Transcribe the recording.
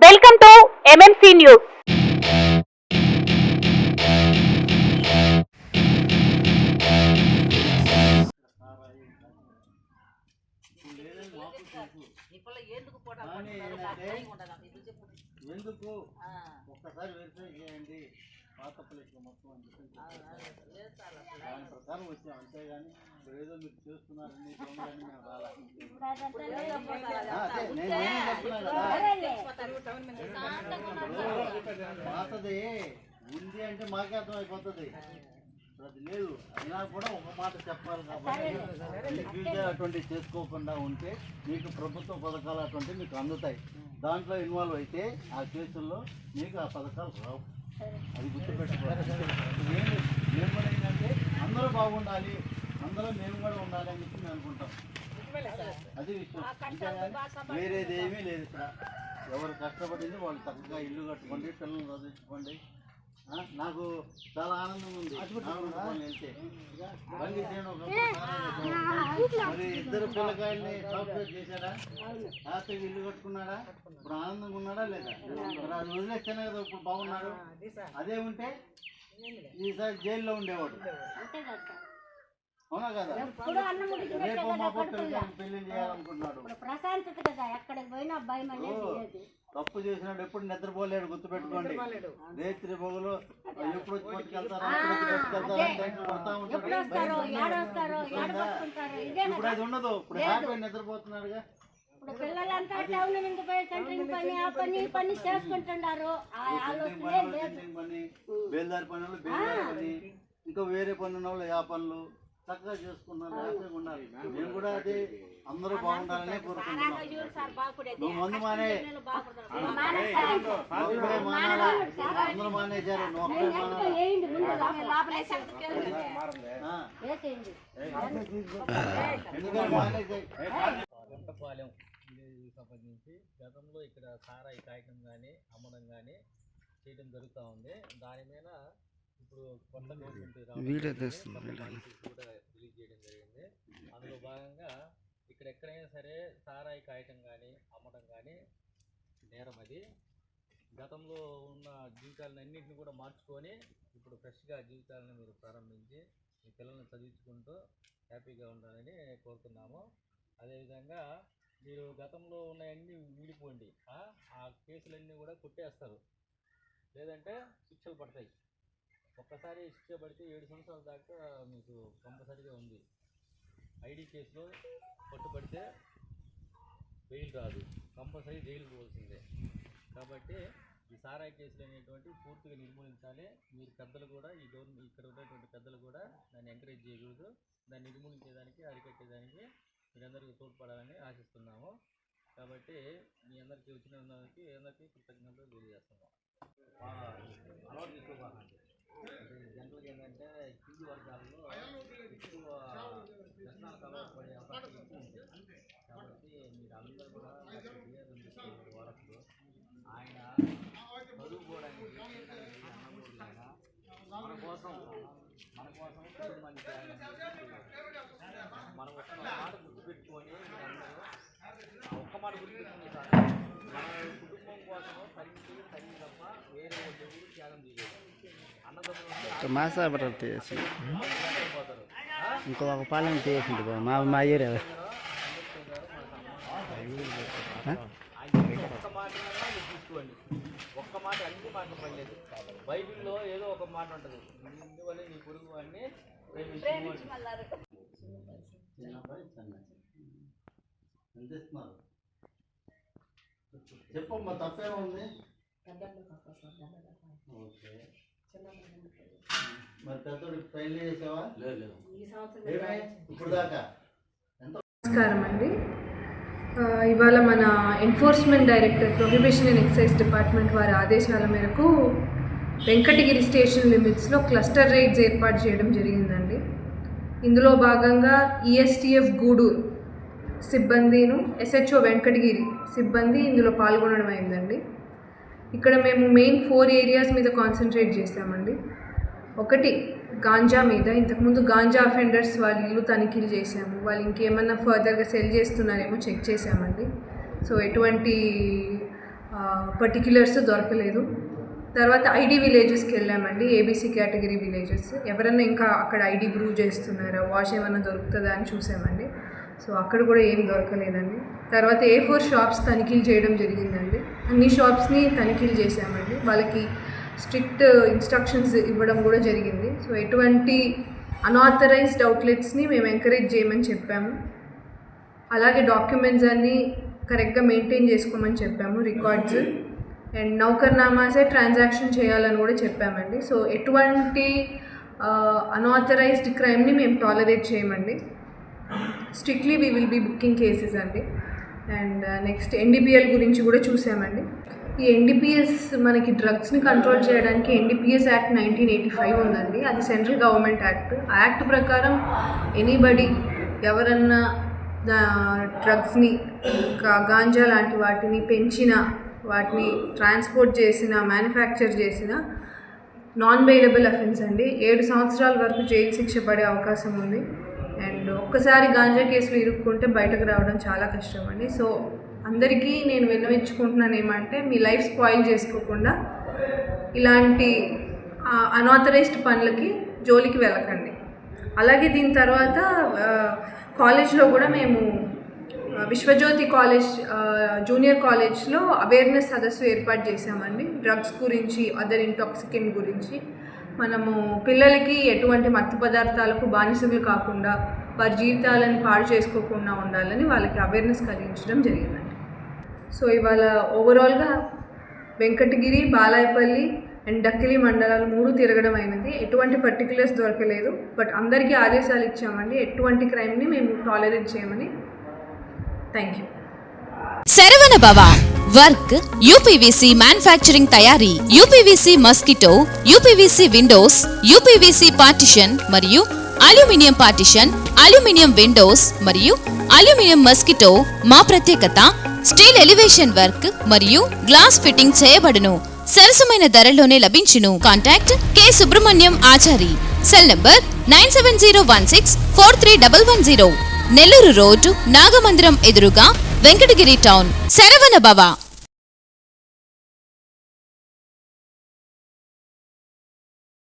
Welcome to MMC news. ఎందుకు ఒక్కసారి verify చేయండి పాత ప్లేస్ మొత్తం దాని ప్రకారం వచ్చాం, అంతేగాని ఏదో మీరు చేస్తున్నారని పాతది ఉంది అంటే మాకే అర్థం అయిపోతుంది. అది లేదు అయినా కూడా ఒక మాట చెప్పాలి కాబట్టి ఫ్యూచర్ అటువంటివి చేసుకోకుండా ఉంటే మీకు ప్రభుత్వ పథకాలు అటువంటివి మీకు అందుతాయి. దాంట్లో ఇన్వాల్వ్ అయితే ఆ కేసుల్లో మీకు ఆ పథకాలు రావు. అది గుర్తుపెట్టుకోవాలి. మేము కూడా ఏంటంటే అందరూ బాగుండాలి, అందరూ మేము కూడా ఉండాలి అని చెప్పి మేము అనుకుంటాం. అది విషయం. అంతేగాని వేరేది ఏమీ లేదు. ఇక్కడ ఎవరు కష్టపడింది వాళ్ళు చక్కగా ఇల్లు కట్టుకోండి, పిల్లలు చదివించుకోండి. నాకు చాలా ఆనందంగా ఉంది వెళ్తే. మరి ఇద్దరు పిల్లకాయల్ని సాఫ్ట్వేర్ చేశాడా, హ్యాపీగా ఇల్లు కట్టుకున్నాడా, ఇప్పుడు ఆనందంగా ఉన్నాడా లేదా? మరి అది వదిలేస్తేనే కదా ఇప్పుడు బాగున్నాడు. అదే ఉంటే ఈసారి జైల్లో ఉండేవాడు. అవునా కదా? రేపు మా పెళ్లి చేయాలనుకుంటున్నాడు. తప్పు చేసినాడు ఎప్పుడు నిద్రపోలేడు, గుర్తుపెట్టుకోండి. రేత్రి పొగలు ఎప్పుడు పట్టుకెళ్తారు పడతా ఉంటాడు. ఇప్పుడు అది ఉండదు. ఇప్పుడు హ్యాపీ నిద్రపోతున్నాడుగా. పిల్లలంతా టౌన్ మీద పని ఆ పని పని చేసుకుంటున్నారు. బేల్దారి పనులు, బేల్దారి పని, ఇంకా వేరే పని ఉన్న వాళ్ళు ఆ పనులు చక్కగా చేసుకున్నారు, హ్యాపీగా ఉండాలి. మేము కూడా అదే అందరూ బాగుండాలని కోరుకుంటున్నాం. నువ్వు మందు మానే, అందరూ మానేశారు, నువ్వు ఒక్కడే గుంటపాలెం సంబంధించి గతంలో ఇక్కడ సారాయి కాయటం కానీ అమ్మడం కానీ చేయడం జరుగుతూ ఉంది. దాని మీద ఇప్పుడు కొత్త గవర్నమెంట్ కూడా రిలీజ్ చేయడం జరిగింది. అందులో భాగంగా ఇక్కడ ఎక్కడైనా సరే సారాయి కాయటం కానీ అమ్మడం కానీ నేరం. అది గతంలో ఉన్న జీవితాలను అన్నింటినీ కూడా మార్చుకొని ఇప్పుడు ఫ్రెష్గా జీవితాలను మీరు ప్రారంభించి మీ పిల్లల్ని చదివించుకుంటూ హ్యాపీగా ఉండాలని కోరుతున్నాము. అదేవిధంగా మీరు గతంలో ఉన్నవన్నీ వీడిపోండి, ఆ కేసులన్నీ కూడా కొట్టేస్తారు, లేదంటే శిక్షలు పడతాయి. ఒక్కసారి శిక్ష పడితే 7 సంవత్సరాల దాకా మీకు కంపల్సరీగా ఉంది. ఐడి కేసులో పట్టుబడితే బెయిల్ రాదు, కంపల్సరీ జైలు పోవాల్సిందే. కాబట్టి ఈ సారాయి కేసులు అనేటువంటి పూర్తిగా నిర్మూలించాలి. మీరు పెద్దలు కూడా ఈ గవర్నమెంట్ ఇక్కడ ఉన్నటువంటి పెద్దలు కూడా దాన్ని ఎంకరేజ్ చేయకూడదు. దాన్ని నిర్మూలించేదానికి, అరికట్టేదానికి మీరందరికీ తోడ్పడాలని ఆశిస్తున్నాము. కాబట్టి మీ అందరికీ వచ్చిన అందరికీ కృతజ్ఞతలు తెలియజేస్తున్నాం. అలవాటు తీసుకోబాకండి. జనరల్గా ఏంటంటే కింది వర్గాల్లో ఎక్కువ వ్యసనాలకు అలవాటు పడే అవకాశం ఎక్కువ ఉంటుంది. కాబట్టి మీరు అందరూ కూడా వారసులు. ఆయన చదువుకోవడానికి మన కోసం కుటుంబాన్ని మనం ఒక్క మాట గుర్తుపెట్టుకొని మీరందరూ ఒక్క మాట గుర్తుపెట్టుకుని సార్, మన కుటుంబం కోసం తల్లి తప్ప వేరే ఎవరు త్యాగం చేయలేదు. మాసాబర్ ఇంకో ఒక పాలన చేసింది మా ఏరియా. ఒక్క మాట తీసుకోండి. ఒక్క మాట అన్ని మాటలు పడలేదు. బైబిల్లో ఏదో ఒక మాట ఉంటుంది, ఇందువల్ల నీ పొరుగు వాడిని చెప్పమ్మా, తప్పేమో ఉంది. మరి పెద్దోడు ట్రైన్ చేసావా? లేదు. ఇప్పుడు దాకా నమస్కారం అండి. ఇవాళ మన enforcement director prohibition and excise department వారి ఆదేశాల మేరకు వెంకటగిరి స్టేషన్ లిమిట్స్లో క్లస్టర్ రైడ్స్ ఏర్పాటు చేయడం జరిగిందండి. ఇందులో భాగంగా ఈఎస్టీఎఫ్ గూడూరు సిబ్బందిను ఎస్హెచ్ఓ వెంకటగిరి సిబ్బంది ఇందులో పాల్గొనడం అయిందండి. ఇక్కడ మేము మెయిన్ 4 ఏరియాస్ మీద కాన్సన్ట్రేట్ చేసామండి. ఒకటి గాంజా మీద. ఇంతకుముందు గాంజా అఫెండర్స్ వాళ్ళ ఇల్లు తనిఖీలు చేసాము. వాళ్ళు ఇంకేమన్నా ఫర్దర్గా సెల్ చేస్తున్నారేమో చెక్ చేసామండి. సో ఎటువంటి పర్టిక్యులర్స్ దొరకలేదు. తర్వాత ఐడి విలేజెస్కి వెళ్ళామండి, ఏబీసీ కేటగిరీ విలేజెస్. ఎవరన్నా ఇంకా అక్కడ ఐడి ప్రూవ్ చేస్తున్నారా, వాష్ ఏమైనా దొరుకుతుందా అని చూసామండి. సో అక్కడ కూడా ఏం దొరకలేదండి. తర్వాత A4 షాప్స్ తనిఖీలు చేయడం జరిగిందండి. అన్ని షాప్స్ని తనిఖీలు చేసామండి. వాళ్ళకి స్ట్రిక్ట్ ఇన్స్ట్రక్షన్స్ ఇవ్వడం కూడా జరిగింది. సో ఎటువంటి అన్ఆథరైజ్డ్ అవుట్లెట్స్ని మేము ఎంకరేజ్ చేయమని చెప్పాము. అలాగే డాక్యుమెంట్స్ అన్నీ కరెక్ట్గా మెయింటైన్ చేసుకోమని చెప్పాము, రికార్డ్స్ అండ్ నౌకర్నామాసే ట్రాన్సాక్షన్ చేయాలని కూడా చెప్పామండి. సో ఎటువంటి అన్ఆథరైజ్డ్ క్రైమ్ని మేము టాలరేట్ చేయమండి. Strictly we will be booking cases అండి. అండ్ నెక్స్ట్ NDPL గురించి కూడా చూసామండి. ఈ NDPS మనకి డ్రగ్స్ని కంట్రోల్ చేయడానికి NDPS యాక్ట్ 1985 ఉందండి. అది సెంట్రల్ గవర్నమెంట్ యాక్ట్. ఆ యాక్ట్ ప్రకారం ఎనీబడి ఎవరన్నా డ్రగ్స్ని గాంజా లాంటి వాటిని పెంచిన, వాటిని ట్రాన్స్పోర్ట్ చేసిన, మ్యానుఫ్యాక్చర్ చేసిన నాన్ బెయిలబుల్ అఫెన్స్ అండి. 7 సంవత్సరాల వరకు జైలు శిక్ష పడే అవకాశం ఉంది. అండ్ ఒక్కసారి గాంజా కేసులు ఇరుక్కుంటే బయటకు రావడం చాలా కష్టం అండి. సో అందరికీ నేను విన్నవించుకుంటున్నాను ఏమంటే, మీ లైఫ్ స్పాయిల్ చేసుకోకుండా ఇలాంటి అన్ఆథరైజ్డ్ పనులకి జోలికి వెళ్ళకండి. అలాగే దీని తర్వాత కాలేజ్లో కూడా మేము విశ్వజ్యోతి కాలేజ్ జూనియర్ కాలేజ్లో అవేర్నెస్ సదస్సు ఏర్పాటు చేశామండి. డ్రగ్స్ గురించి, అదర్ ఇంటాక్సికెంట్ గురించి. మనము పిల్లలకి ఎటువంటి మత్తు పదార్థాలకు బానిసలు కాకుండా వారి జీవితాలను పాడు చేసుకోకుండా ఉండాలని వాళ్ళకి అవేర్నెస్ కలిగించడం జరిగిందండి. సో ఇవాళ ఓవరాల్గా వెంకటగిరి, బాలాయపల్లి అండ్ డక్కిలి మండలాలు 3 తిరగడం అయినది. ఎటువంటి పర్టికులర్స్ దొరకలేదు. బట్ అందరికీ ఆదేశాలు ఇచ్చామండి, ఎటువంటి క్రైమ్ని మేము టాలరేట్ చేయమని. Thank you. Saravana Bhava work UPVC manufacturing తయారీ, UPVC mosquito, UPVC windows, UPVC partition మరియు అల్యూమినియం పార్టిషన్, అల్యూమినియం విండోస్ మరియు అల్యూమినియం మస్కిటో. మా ప్రత్యేకత స్టీల్ ఎలివేషన్ వర్క్ మరియు గ్లాస్ ఫిట్టింగ్ చేయబడును. సరసమైన ధరలోనే లభించును. Contact K Subrahmanyam Achari. Cell number 9701643110. Nellore road, Nagamandiram ఎదురుగా, వెంకటగిరి టౌన్. శరవణ భవ.